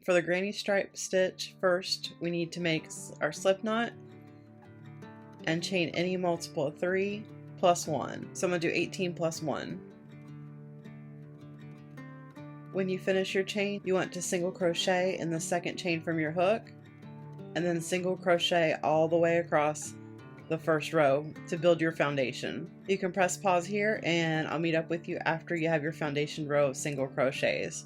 For the granny stripe stitch, first we need to make our slip knot and chain any multiple of 3 plus 1. So I'm going to do 18 plus 1. When you finish your chain, you want to single crochet in the second chain from your hook and then single crochet all the way across the first row to build your foundation. You can press pause here and I'll meet up with you after you have your foundation row of single crochets.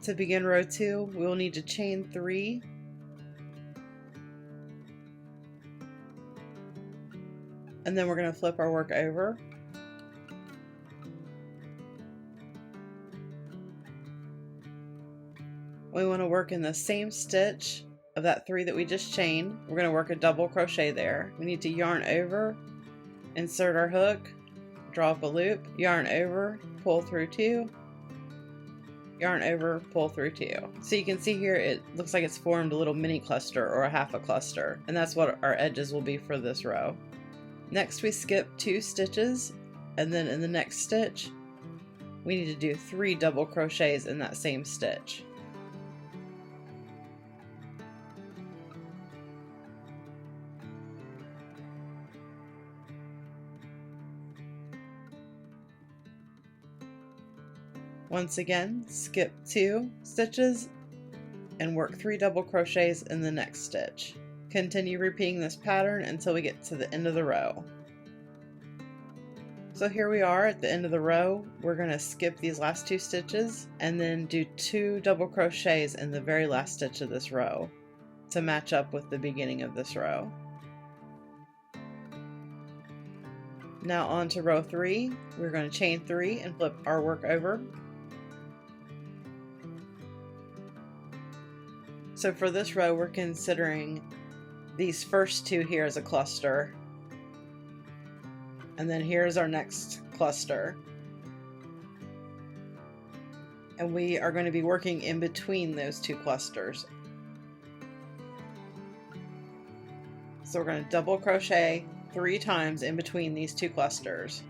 To begin row 2, we will need to chain 3 and then we're going to flip our work over. We want to work in the same stitch of that 3 that we just chained. We're going to work a double crochet there. We need to yarn over, insert our hook, draw up a loop, yarn over, pull through 2, yarn over, pull through 2. So you can see here it looks like it's formed a little mini cluster or a half a cluster, and that's what our edges will be for this row. Next we skip 2 stitches, and then in the next stitch we need to do 3 double crochets in that same stitch. Once again, skip 2 stitches and work 3 double crochets in the next stitch. Continue repeating this pattern until we get to the end of the row. So here we are at the end of the row. We're going to skip these last 2 stitches and then do 2 double crochets in the very last stitch of this row to match up with the beginning of this row. Now on to row 3. We're going to chain 3 and flip our work over. So for this row, we're considering these first 2 here as a cluster. And then here's our next cluster. And we are going to be working in between those 2 clusters. So we're going to double crochet 3 times in between these 2 clusters.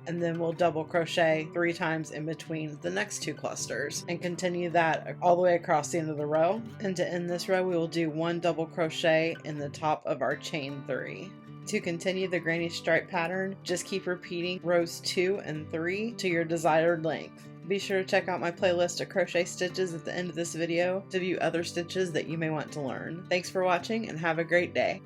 And then we'll double crochet 3 times in between the next 2 clusters and continue that all the way across the end of the row. And to end this row, we will do 1 double crochet in the top of our chain 3. To continue the granny stripe pattern, just keep repeating rows 2 and 3 to your desired length. Be sure to check out my playlist of crochet stitches at the end of this video to view other stitches that you may want to learn. Thanks for watching and have a great day.